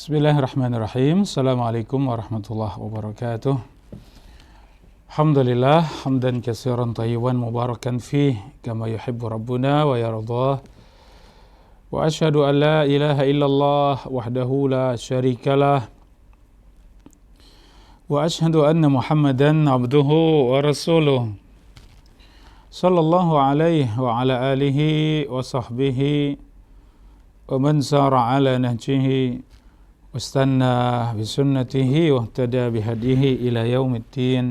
Bismillahirrahmanirrahim. Assalamualaikum warahmatullahi wabarakatuh. Alhamdulillah, hamdan katsiran thayyiban mubarakan fih kama yuhibbu rabbuna wa yardah. Wa asyhadu an la ilaha illallah wahdahu la syarikalah. Wa asyhadu anna Muhammadan abduhu wa rasuluh. Sallallahu alaihi wa ala alihi wa sahbihi wa man sara ala nahjihi واستنى بسنته واهتدى بهديه إلى يوم الدين.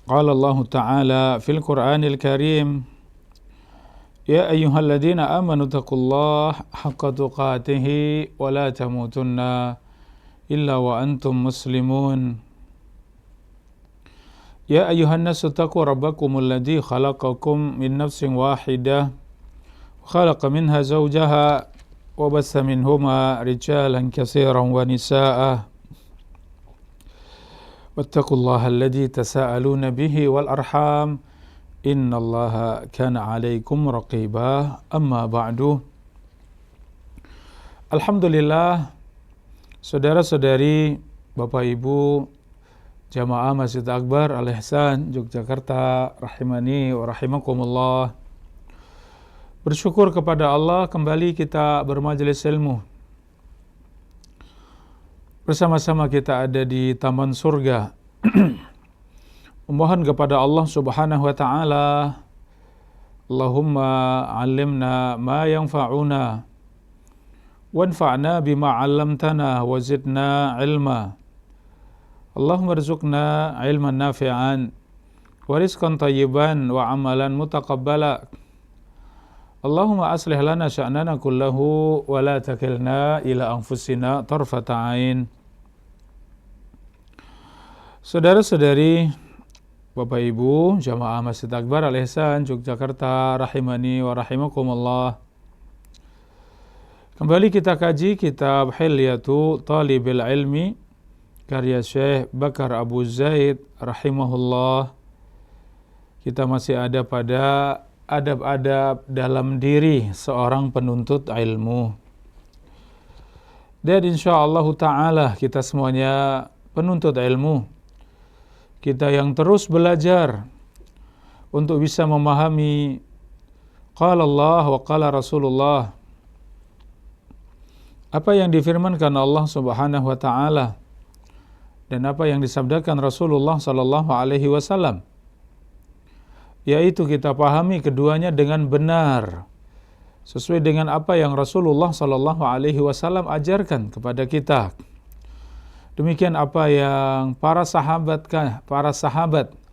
قال الله تعالى في القرآن الكريم يا أيها الذين آمنوا اتقوا الله حق تقاته ولا تموتن إلا وأنتم مسلمون. يا أيها الناس اتقوا ربكم الذي خلقكم من نفس واحدة وخلق منها زوجها وبث منهما رجالا كثيرا ونساء واتقوا الله الذي تساءلون به والأرحام إن الله كان عليكم رقيبا أما بعد. Alhamdulillah, saudara-saudari, Bapak Ibu jamaah Masjid Akbar Al-Ihsan Yogyakarta rahimani wa rahimakumullah. Bersyukur kepada Allah, kembali kita bermajelis ilmu. Bersama-sama kita ada di taman surga. Memohon kepada Allah Subhanahu wa taala, Allahumma 'allimna ma yanfa'una wanfa'na bima 'allamtana wa zidna ilma. Allahumma rzuqna ilman nafi'an wa rizqan thayyiban wa amalan mutaqabbala. Allahumma aslih lana sya'nana kullahu wa la takilna ila anfusina tarfata ain. Saudara-saudari, Bapak Ibu jamaah Masjid Akbar Al-Ihsan Yogyakarta rahimani wa rahimakumullah. Kembali kita kaji kitab Hilyatu Talibil Ilmi karya Syekh Bakar Abu Zaid rahimahullah. Kita masih ada pada adab-adab dalam diri seorang penuntut ilmu. Dan insyaallah ta'ala kita semuanya penuntut ilmu. Kita yang terus belajar untuk bisa memahami qala Allah wa qala Rasulullah. Apa yang difirmankan Allah Subhanahu wa taala dan apa yang disabdakan Rasulullah sallallahu alaihi wasallam. Yaitu kita pahami keduanya dengan benar sesuai dengan apa yang Rasulullah sallallahu alaihi wasallam ajarkan kepada kita. Demikian apa yang para sahabat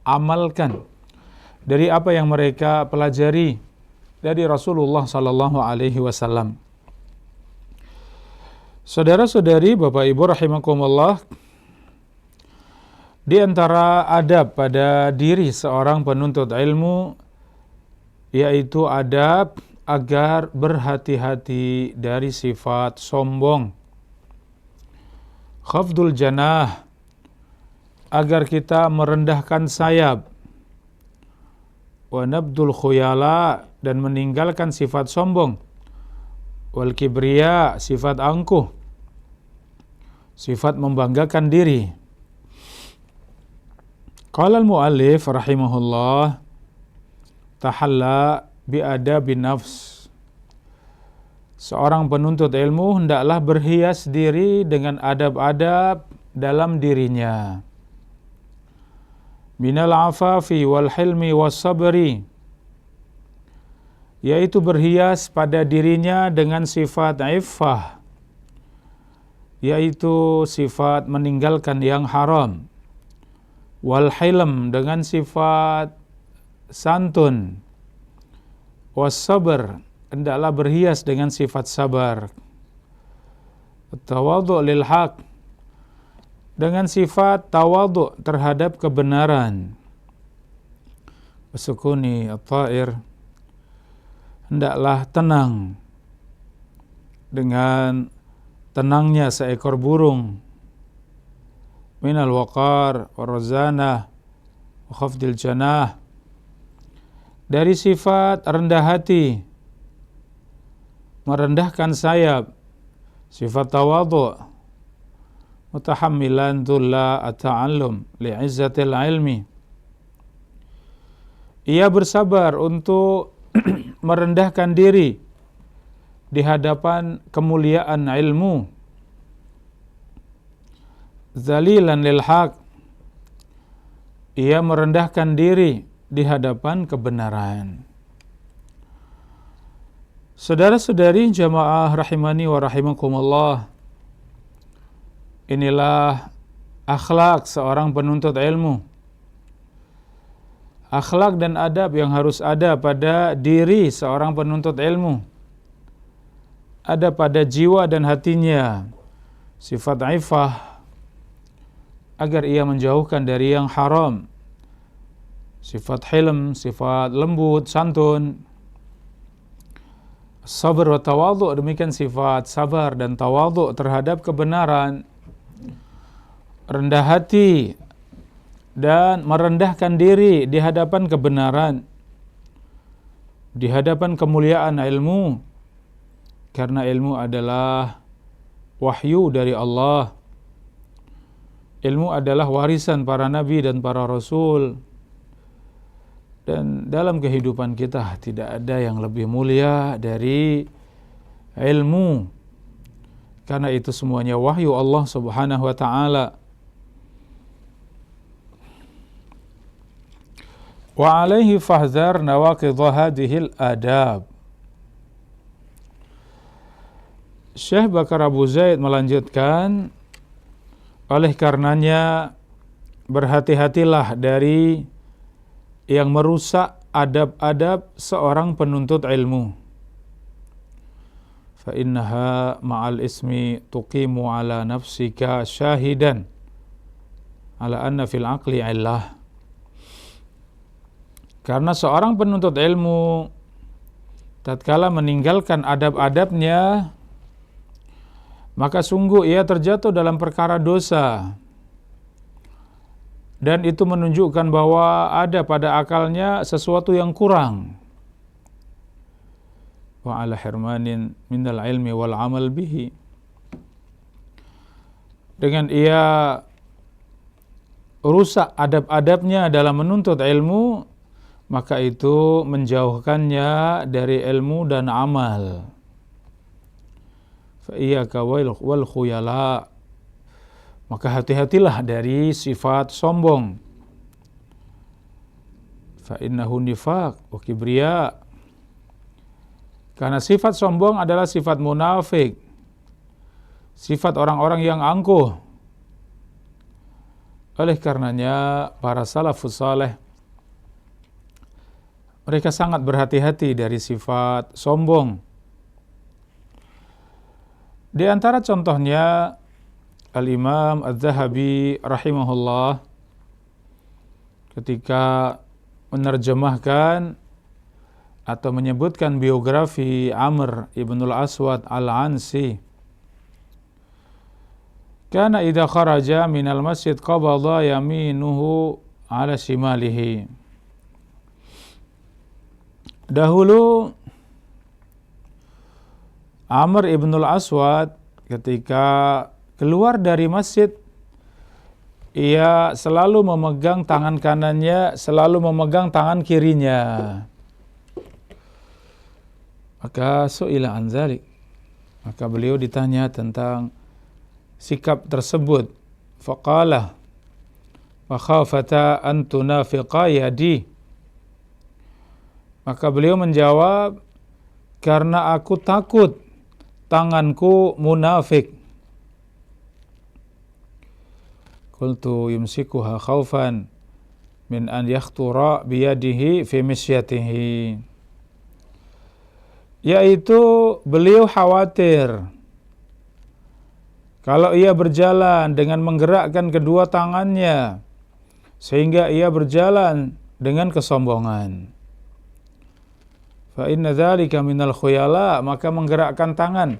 amalkan dari apa yang mereka pelajari dari Rasulullah sallallahu alaihi wasallam. Saudara-saudari, Bapak Ibu rahimakumullah, di antara adab pada diri seorang penuntut ilmu yaitu adab agar berhati-hati dari sifat sombong. Khafdul janah, agar kita merendahkan sayap. Wa nabdul khuyala, dan meninggalkan sifat sombong. Wal kibriya, sifat angkuh, sifat membanggakan diri. Qala al-muallif rahimahullah tahalla bi'adabin nafs. Seorang penuntut ilmu hendaklah berhias diri dengan adab-adab dalam dirinya. Minal afafi wal hilmi was sabri, yaitu berhias pada dirinya dengan sifat iffah, yaitu sifat meninggalkan yang haram. Wal hilm, dengan sifat santun. Was sabr, hendaklah berhias dengan sifat sabar. Tawadhu' lil haq, dengan sifat tawadhu' terhadap kebenaran. Wasukuni at-ta'ir, hendaklah tenang dengan tenangnya seekor burung. Minal waqar warazanah wa khafdil janah, dari sifat rendah hati, merendahkan sayap, sifat tawadhu, mutahammilan dhulla at-ta'allum li'izzatil ilmi. Ia bersabar untuk merendahkan diri di hadapan kemuliaan ilmu. Zalilan lil haq, ia merendahkan diri di hadapan kebenaran. Saudara-saudari jamaah rahimani wa rahimakumullah, inilah akhlak seorang penuntut ilmu. Akhlak dan adab yang harus ada pada diri seorang penuntut ilmu, ada pada jiwa dan hatinya. Sifat ifah, agar ia menjauhkan dari yang haram. Sifat hilm, sifat lembut, santun. Sabar wa tawadhu, demikian sifat sabar dan tawadhu terhadap kebenaran. Rendah hati dan merendahkan diri di hadapan kebenaran, di hadapan kemuliaan ilmu. Karena ilmu adalah wahyu dari Allah. Ilmu adalah warisan para nabi dan para rasul. Dan dalam kehidupan kita tidak ada yang lebih mulia dari ilmu. Karena itu semuanya wahyu Allah Subhanahu wa taala. Wa alaihi fahzar nawaqidh hadhil adab. Syekh Bakar Abu Zaid melanjutkan, oleh karenanya berhati-hatilah dari yang merusak adab-adab seorang penuntut ilmu. Fa innaha ma'al ismi tuqimu ala nafsika syahidan ala anna fil aqli illah. Karena seorang penuntut ilmu tatkala meninggalkan adab-adabnya, maka sungguh ia terjatuh dalam perkara dosa. Dan itu menunjukkan bahwa ada pada akalnya sesuatu yang kurang. Wa ala hirmanin minal ilmi wal amal bihi. Dengan ia rusak adab-adabnya dalam menuntut ilmu, maka itu menjauhkannya dari ilmu dan amal. Fa iyyaka wal khuyala, maka hati-hatilah dari sifat sombong. Fa innahu nifaq wa kibriya. Karena sifat sombong adalah sifat munafik, sifat orang-orang yang angkuh. Oleh karenanya para salafus saleh, mereka sangat berhati-hati dari sifat sombong. Di antara contohnya Al-Imam Az-Zahabi rahimahullah ketika menerjemahkan atau menyebutkan biografi Amr ibnul Aswad Al-Ansi. Kana idza kharaja minal masjid qabada yaminuhu ala shimalihi. Dahulu Amr ibnul Aswad ketika keluar dari masjid, ia selalu memegang tangan kanannya, selalu memegang tangan kirinya. Maka su'ila an dzalik, maka beliau ditanya tentang sikap tersebut. Faqala wa khafata an tunafiqa yadi. Maka beliau menjawab, karena aku takut tanganku munafik. Qultu yumsikuha khaufan min an yakhtura biyadihi fi misyatihi. Yaitu beliau khawatir kalau ia berjalan dengan menggerakkan kedua tangannya sehingga ia berjalan dengan kesombongan. Fa inna dzalika minal khuyala, maka menggerakkan tangan,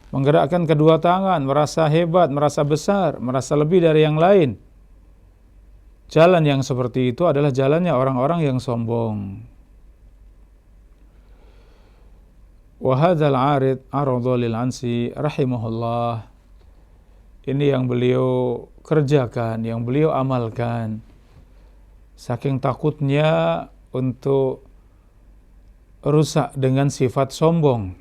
menggerakkan kedua tangan, merasa hebat, merasa besar, merasa lebih dari yang lain. Jalan yang seperti itu adalah jalannya orang-orang yang sombong. Wa hadzal 'arid 'arada lil Ansi rahimahullah. Ini yang beliau kerjakan, yang beliau amalkan. Saking takutnya untuk rusak dengan sifat sombong,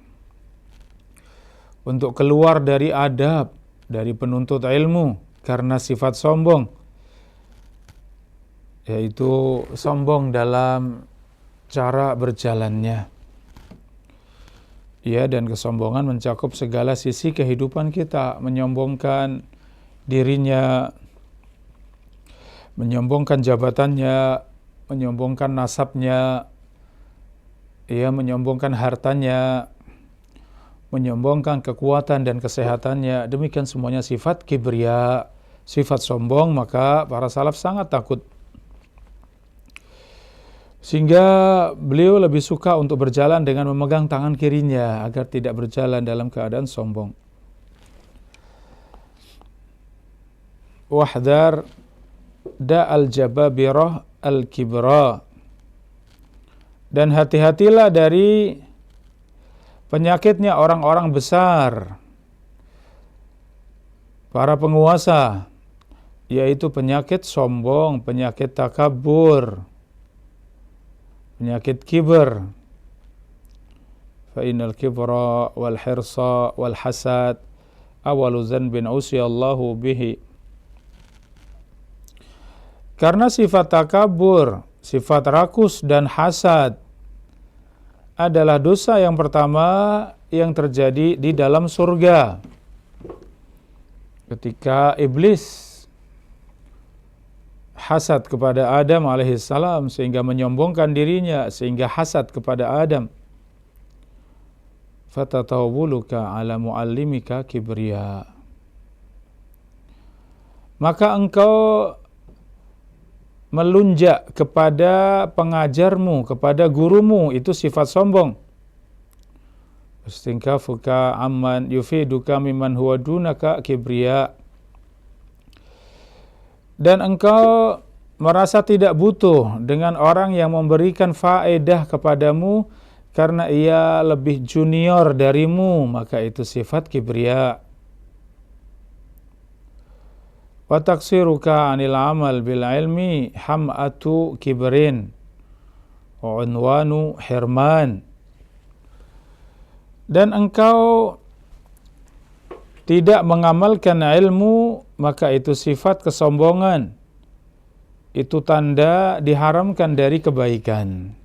untuk keluar dari adab, dari penuntut ilmu karena sifat sombong, yaitu sombong dalam cara berjalannya. Ya, dan kesombongan mencakup segala sisi kehidupan kita, menyombongkan dirinya, menyombongkan jabatannya, menyombongkan nasabnya, ya, menyombongkan hartanya, menyombongkan kekuatan dan kesehatannya. Demikian semuanya sifat kibria, sifat sombong. Maka para salaf sangat takut, sehingga beliau lebih suka untuk berjalan dengan memegang tangan kirinya agar tidak berjalan dalam keadaan sombong. Wahdar da'al jababirah al-kibra. Dan hati-hatilah dari penyakitnya orang-orang besar, para penguasa, yaitu penyakit sombong, penyakit takabur, penyakit kiber. Fa innal kibra wal hirsa wal hasad awalu dzanbin usiyallahu bihi. Karena sifat takabur, sifat rakus dan hasad adalah dosa yang pertama yang terjadi di dalam surga. Ketika iblis hasad kepada Adam alaihissalam sehingga menyombongkan dirinya, sehingga hasad kepada Adam. Fatatawbuluka ala muallimika kibriya. Maka engkau melunjak kepada pengajarmu, kepada gurumu, itu sifat sombong. Istinkafuka amman yufiduka mimman huwa dunaka kibriya. Dan engkau merasa tidak butuh dengan orang yang memberikan faedah kepadamu karena ia lebih junior darimu, maka itu sifat kibriya. Wa taksiruka 'anil amal bil ilmi ham'atu kibrin wa unwanu hirman. Dan engkau tidak mengamalkan ilmu, maka itu sifat kesombongan. Itu tanda diharamkan dari kebaikan.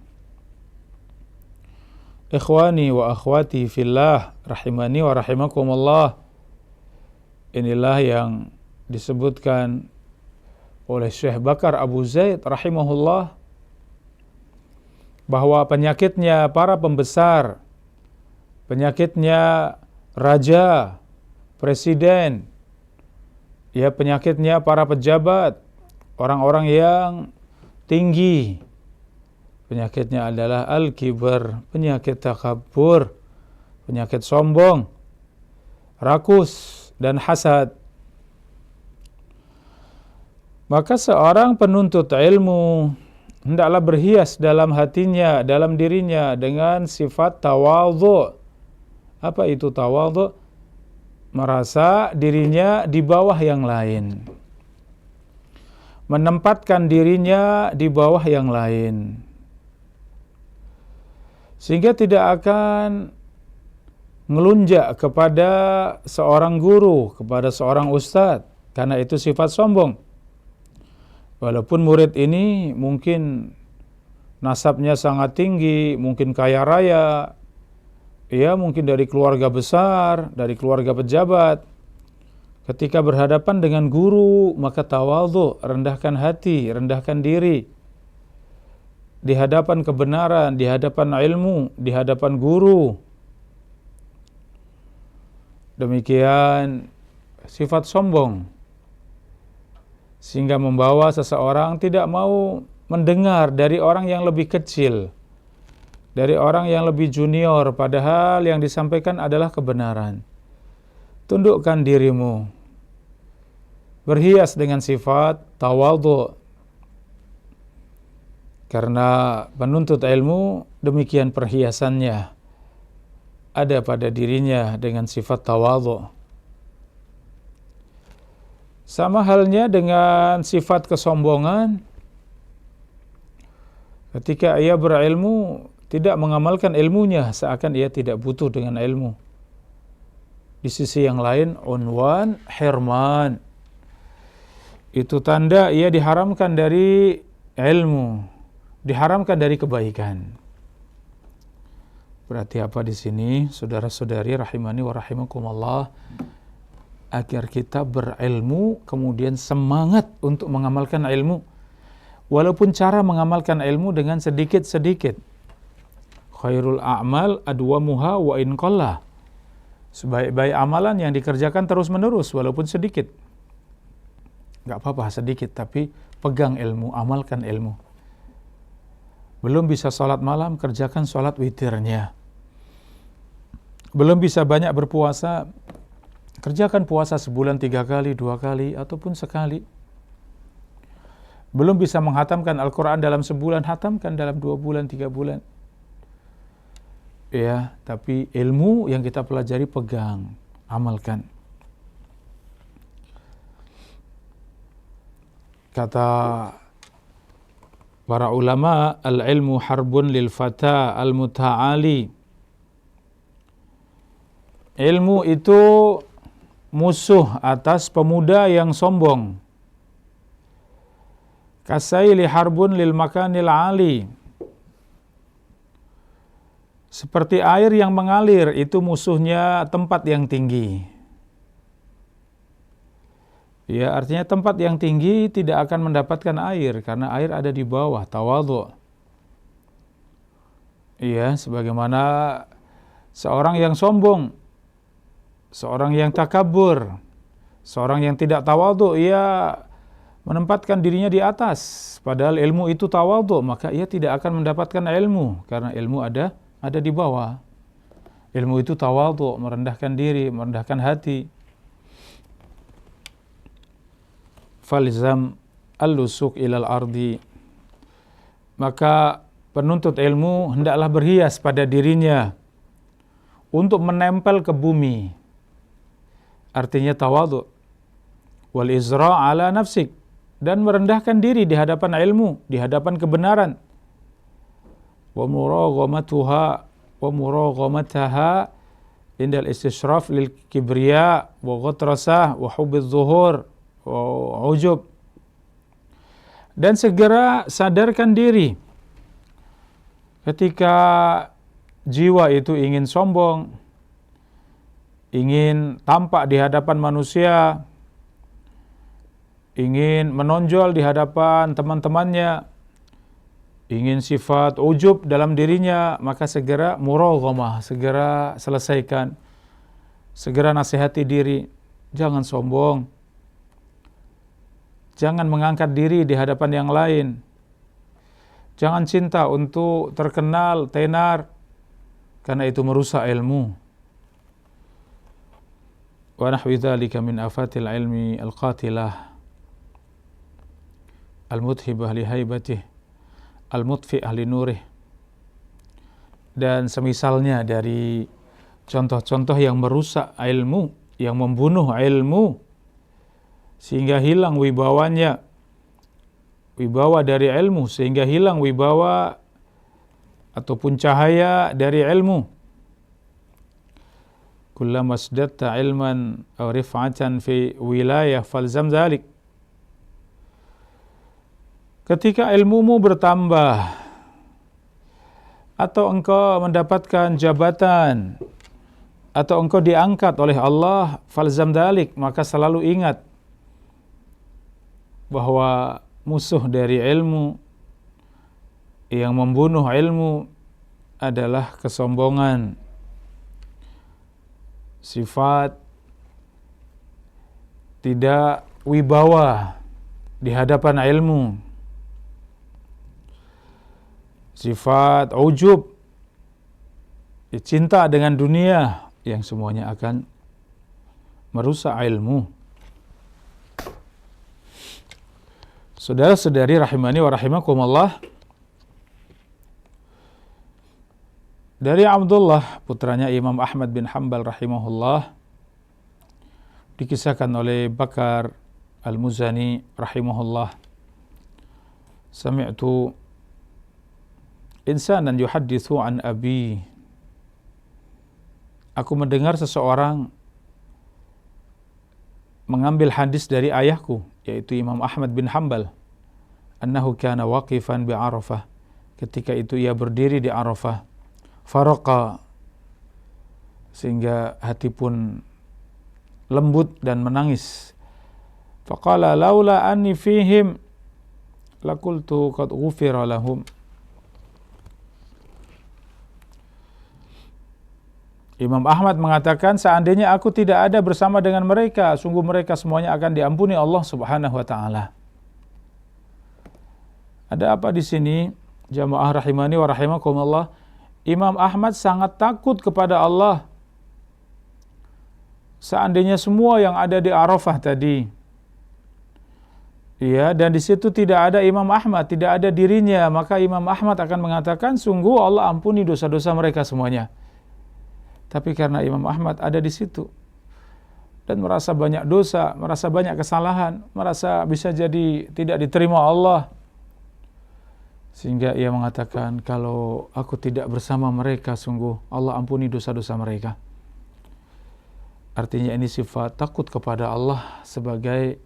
Ikhwani wa akhwati fillah, rahimani wa rahimakumullah. Inilah yang disebutkan oleh Syekh Bakar Abu Zaid rahimahullah, bahwa penyakitnya para pembesar, penyakitnya raja, presiden, ya, penyakitnya para pejabat, orang-orang yang tinggi, penyakitnya adalah al-kibar, penyakit takabur, penyakit sombong, rakus, dan hasad. Maka seorang penuntut ilmu hendaklah berhias dalam hatinya, dalam dirinya dengan sifat tawadhu. Apa itu tawadhu? Merasa dirinya di bawah yang lain, menempatkan dirinya di bawah yang lain, sehingga tidak akan ngelunjak kepada seorang guru, kepada seorang ustadz, karena itu sifat sombong. Walaupun murid ini mungkin nasabnya sangat tinggi, mungkin kaya raya, ya, mungkin dari keluarga besar, dari keluarga pejabat. Ketika berhadapan dengan guru, maka tawadhu, rendahkan hati, rendahkan diri. Di hadapan kebenaran, di hadapan ilmu, di hadapan guru. Demikian sifat sombong, sehingga membawa seseorang tidak mau mendengar dari orang yang lebih kecil, dari orang yang lebih junior, padahal yang disampaikan adalah kebenaran. Tundukkan dirimu, berhias dengan sifat tawadhu, karena penuntut ilmu demikian perhiasannya. ada pada dirinya dengan sifat tawadhu. Sama halnya dengan sifat kesombongan, ketika ia berilmu tidak mengamalkan ilmunya, seakan ia tidak butuh dengan ilmu. Di sisi yang lain, unwan hirman, itu tanda ia diharamkan dari ilmu, diharamkan dari kebaikan. Berarti apa di sini, saudara-saudari rahimani wa rahimakumullah, agar kita berilmu kemudian semangat untuk mengamalkan ilmu, walaupun cara mengamalkan ilmu dengan sedikit-sedikit. Khairul a'mal adwamuha wa in qalla. Sebaik-baik amalan yang dikerjakan terus-menerus walaupun sedikit. Enggak apa-apa sedikit, tapi pegang ilmu, amalkan ilmu. Belum bisa sholat malam, kerjakan sholat witirnya. Belum bisa banyak berpuasa, kerjakan puasa sebulan 3 kali, 2 kali, ataupun sekali. Belum bisa menghatamkan Al-Quran dalam sebulan, hatamkan dalam 2 bulan, 3 bulan. Ya, tapi ilmu yang kita pelajari pegang, amalkan. Kata para ulama, al-ilmu harbun lil fata al-muta'ali. Ilmu itu musuh atas pemuda yang sombong. Kasaili harbun lil makanil ali. Seperti air yang mengalir, itu musuhnya tempat yang tinggi. Ya, artinya tempat yang tinggi tidak akan mendapatkan air, karena air ada di bawah, tawadhu. Ya, sebagaimana seorang yang sombong, seorang yang takabur, seorang yang tidak tawadhu, ia menempatkan dirinya di atas, padahal ilmu itu tawadhu, maka ia tidak akan mendapatkan ilmu, karena ilmu ada di bawah. Ilmu itu tawadhu, merendahkan diri, merendahkan hati. Falzam al-lusuk ilal ardi. Maka penuntut ilmu hendaklah berhias pada dirinya untuk menempel ke bumi. Artinya tawadhu. Wal izra' ala nafsik, dan merendahkan diri di hadapan ilmu, di hadapan kebenaran. Wa muraghamatuha wa muraghamataha indal istishraf lil kibriya wa ghatrasah wa hubbiz zuhur wa ujub. Dan segera sadarkan diri ketika jiwa itu ingin sombong, ingin tampak di hadapan manusia, ingin menonjol di hadapan teman-temannya, ingin sifat ujub dalam dirinya, maka segera muraghamah, segera selesaikan, segera nasihati diri, jangan sombong, jangan mengangkat diri di hadapan yang lain, jangan cinta untuk terkenal, tenar, karena itu merusak ilmu. Wa nahwi dzalika min afatil ilmi al-qatilah al-mudhibah li haibatih al-mutfi ahli nurih. Dan semisalnya dari contoh-contoh yang merusak ilmu, yang membunuh ilmu, sehingga hilang wibawanya, wibawa dari ilmu, sehingga hilang wibawa ataupun cahaya dari ilmu. Kullama asdatta ilman aw rif'atan fi wilayah falzam dzalik. Ketika ilmumu bertambah atau engkau mendapatkan jabatan atau engkau diangkat oleh Allah, falzam dalik, maka selalu ingat bahwa musuh dari ilmu, yang membunuh ilmu adalah kesombongan, sifat tidak wibawa di hadapan ilmu, sifat ujub, cinta dengan dunia, yang semuanya akan merusak ilmu. Saudara-saudari rahimani wa rahimakumullah, Dari Abdullah, putranya Imam Ahmad bin Hanbal rahimahullah, dikisahkan oleh Bakar Al-Muzani rahimahullah, sami'tu insanan yuhaddithu an abi, aku mendengar seseorang mengambil hadis dari ayahku, yaitu Imam Ahmad bin Hanbal, annahu kana waqifan bi Arafah, ketika itu ia berdiri di Arafah, faraqa, sehingga hati pun lembut dan menangis. Faqala laula anni fihim laqultu qad ghufira lahum. Imam Ahmad mengatakan, seandainya aku tidak ada bersama dengan mereka, sungguh mereka semuanya akan diampuni Allah Subhanahu wa taala. Ada apa di sini? Jamaah rahimani wa rahimakumullah. Imam Ahmad sangat takut kepada Allah. Seandainya semua yang ada di Arafah tadi, ya, dan di situ tidak ada Imam Ahmad, tidak ada dirinya, maka Imam Ahmad akan mengatakan, sungguh Allah ampuni dosa-dosa mereka semuanya. Tapi karena Imam Ahmad ada di situ dan merasa banyak dosa, merasa banyak kesalahan, merasa bisa jadi tidak diterima Allah, sehingga ia mengatakan, kalau aku tidak bersama mereka, sungguh Allah ampuni dosa-dosa mereka. Artinya ini sifat takut kepada Allah sebagai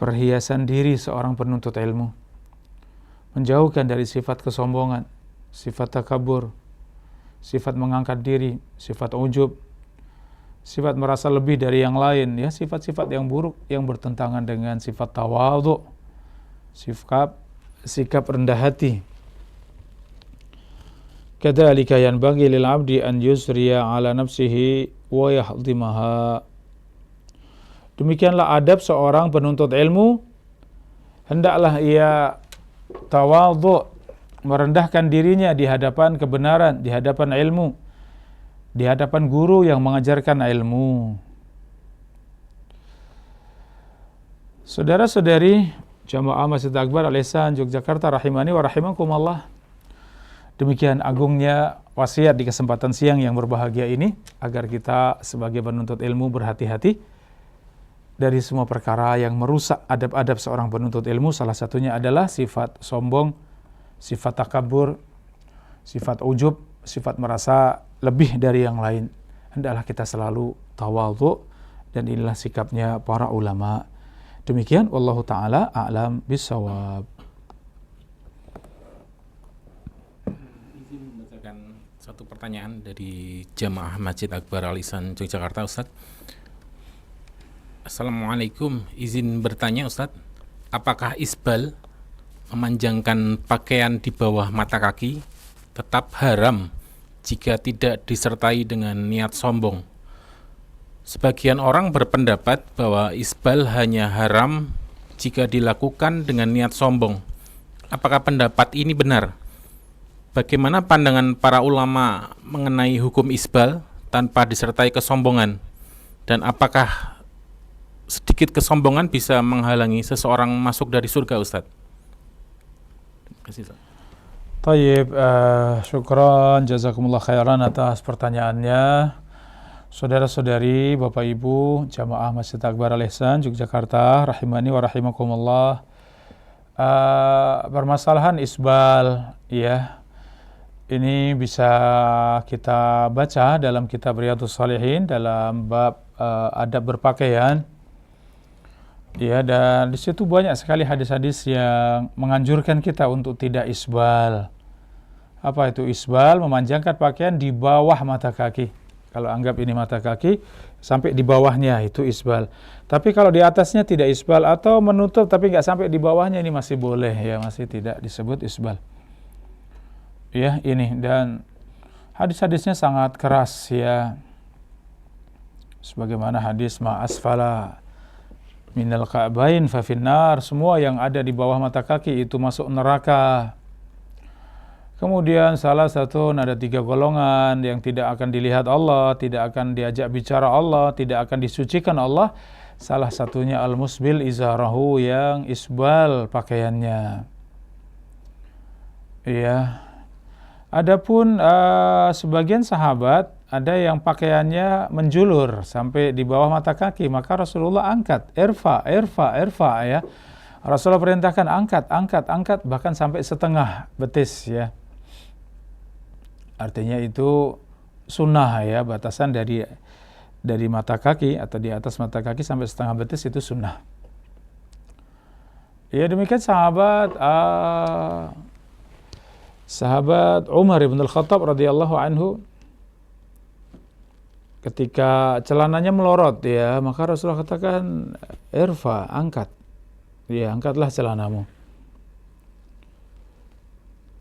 perhiasan diri seorang penuntut ilmu, menjauhkan dari sifat kesombongan, sifat takabur, sifat mengangkat diri, sifat ujub, sifat merasa lebih dari yang lain, ya, sifat-sifat yang buruk yang bertentangan dengan sifat tawadhu, sikap rendah hati. Kadzalika yanbaghi lil 'abdi an yusriya 'ala nafsihi wa yahdhimaha. Demikianlah adab seorang penuntut ilmu, hendaklah ia tawadhu, merendahkan dirinya di hadapan kebenaran, di hadapan ilmu, di hadapan guru yang mengajarkan ilmu. Saudara-saudari Jamaah Masjid Akbar Al-Ihsan Yogyakarta rahimani wa rahimakumullah, demikian agungnya wasiat di kesempatan siang yang berbahagia ini, agar kita sebagai penuntut ilmu berhati-hati dari semua perkara yang merusak adab-adab seorang penuntut ilmu. Salah satunya adalah sifat sombong, sifat takabur, sifat ujub, sifat merasa lebih dari yang lain. Hendaklah kita selalu tawadhu, dan inilah sikapnya para ulama. Demikian, wallahu taala a'lam bissawab. Izin membacakan satu pertanyaan dari Jamaah Masjid Akbar Al-Ihsan Yogyakarta, Ustaz. Assalamualaikum, izin bertanya Ustaz, apakah isbal, memanjangkan pakaian di bawah mata kaki, tetap haram jika tidak disertai dengan niat sombong? Sebagian orang berpendapat bahwa isbal hanya haram jika dilakukan dengan niat sombong. Apakah pendapat ini benar? Bagaimana pandangan para ulama mengenai hukum isbal tanpa disertai kesombongan? Dan apakah sedikit kesombongan bisa menghalangi seseorang masuk dari surga, Ustaz? Tayyib, syukran, jazakumullah khairan atas pertanyaannya. Saudara-saudari, Bapak Ibu, Jamaah Masjid Akbar Al-Ihsan Yogyakarta rahimani wa rahimakumullah, permasalahan isbal, ya, ini bisa kita baca dalam kitab Riyadhus Shalihin dalam bab adab berpakaian. Ya, dan di situ banyak sekali hadis-hadis yang menganjurkan kita untuk tidak isbal. Apa itu isbal? Memanjangkan pakaian di bawah mata kaki. Kalau anggap ini mata kaki, sampai di bawahnya itu isbal. Tapi kalau di atasnya tidak isbal, atau menutup tapi nggak sampai di bawahnya, ini masih boleh, ya, masih tidak disebut isbal. Ya, ini, dan hadis-hadisnya sangat keras, ya. Sebagaimana hadis ma'asfala minal ka'bain fa finnar, semua yang ada di bawah mata kaki itu masuk neraka. Kemudian salah satu, ada 3 golongan yang tidak akan dilihat Allah, tidak akan diajak bicara Allah, tidak akan disucikan Allah. Salah satunya al-musbil izarahu, yang isbal pakaiannya. Iya. Adapun sebagian sahabat ada yang pakaiannya menjulur sampai di bawah mata kaki, maka Rasulullah angkat, irfa, irfa, irfa ya. Rasulullah perintahkan angkat, angkat, angkat, bahkan sampai setengah betis ya. Artinya itu sunnah ya, batasan dari mata kaki atau di atas mata kaki sampai setengah betis itu sunnah. Ya demikian sahabat Umar ibn al-Khattab radhiyallahu anhu, ketika celananya melorot ya, maka Rasulullah katakan irfa, angkat. Ya, angkatlah celanamu.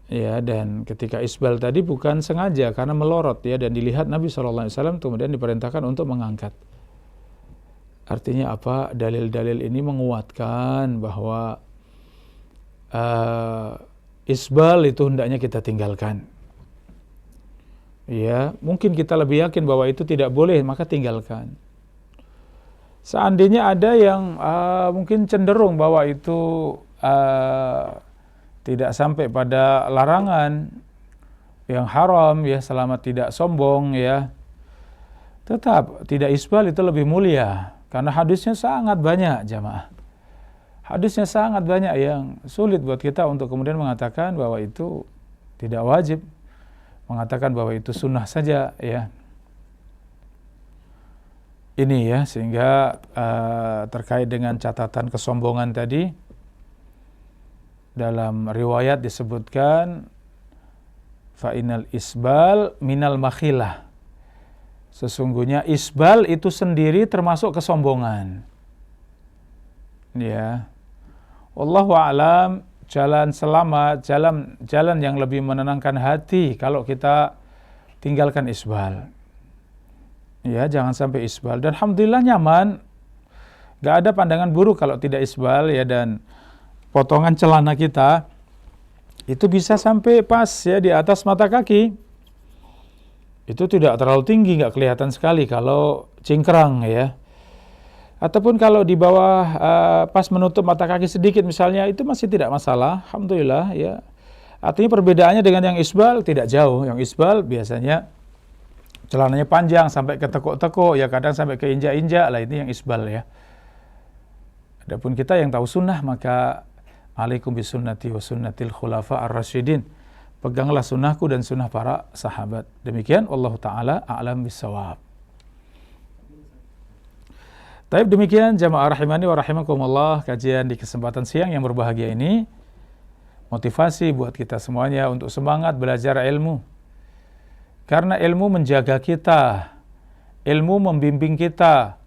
Ya, dan ketika isbal tadi bukan sengaja karena melorot ya, dan dilihat Nabi SAW, kemudian diperintahkan untuk mengangkat. Artinya apa? Dalil-dalil ini menguatkan bahwa isbal itu hendaknya kita tinggalkan. Ya, mungkin kita lebih yakin bahwa itu tidak boleh, maka tinggalkan. Seandainya ada yang mungkin cenderung bahwa itu tidak sampai pada larangan yang haram ya, selama tidak sombong ya, tetap tidak isbal itu lebih mulia karena hadisnya sangat banyak jamaah. Hadisnya sangat banyak yang sulit buat kita untuk kemudian mengatakan bahwa itu tidak wajib, mengatakan bahwa itu sunnah saja ya. Ini ya, sehingga terkait dengan catatan kesombongan tadi, dalam riwayat disebutkan fa'inal isbal minal makhilah, sesungguhnya isbal itu sendiri termasuk kesombongan ya. Wallahu a'lam, jalan selamat, jalan yang lebih menenangkan hati kalau kita tinggalkan isbal. Ya, jangan sampai isbal. Dan alhamdulillah nyaman, gak ada pandangan buruk kalau tidak isbal ya, dan potongan celana kita itu bisa sampai pas ya di atas mata kaki. Itu tidak terlalu tinggi, gak kelihatan sekali kalau cingkrang ya. Ataupun kalau di bawah pas menutup mata kaki sedikit misalnya, itu masih tidak masalah, alhamdulillah ya. Artinya perbedaannya dengan yang isbal tidak jauh. Yang isbal biasanya celananya panjang sampai ke tekuk-tekuk ya, kadang sampai ke injak-injak lah, ini yang isbal ya. Adapun kita yang tahu sunnah, maka alaikum bisunnati wa sunnatil khulafa ar-rasyidin, peganglah sunnahku dan sunnah para sahabat. Demikian, wallahu taala a'lam bissawab. Taib, demikian jamaah rahimani wa rahimakumullah, kajian di kesempatan siang yang berbahagia ini, motivasi buat kita semuanya untuk semangat belajar ilmu. Karena ilmu menjaga kita, ilmu membimbing kita,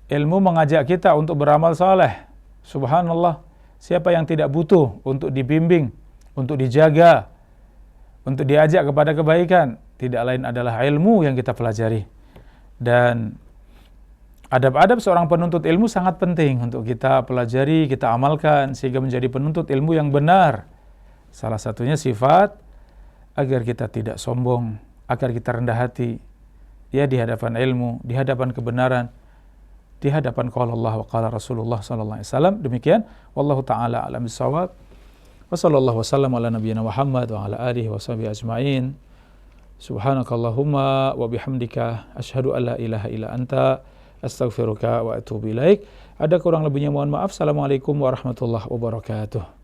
ilmu mengajak kita untuk beramal saleh. Subhanallah, siapa yang tidak butuh untuk dibimbing, untuk dijaga, untuk diajak kepada kebaikan? Tidak lain adalah ilmu yang kita pelajari. Dan adab-adab seorang penuntut ilmu sangat penting untuk kita pelajari, kita amalkan, sehingga menjadi penuntut ilmu yang benar. Salah satunya sifat agar kita tidak sombong, agar kita rendah hati ya di hadapan ilmu, di hadapan kebenaran, di hadapan qala Allah wa qala Rasulullah sallallahu alaihi wasallam. Demikian, wallahu taala a'lam bissawab. Wa sallallahu wasallam ala nabiyyina Muhammad wa ala alihi washabihi ajmain. Subhanakallahumma wa bihamdika asyhadu an la ilaha illa anta astaghfiruka wa atubu ilaik. Ada kurang lebihnya mohon maaf. Assalamualaikum warahmatullahi wabarakatuh.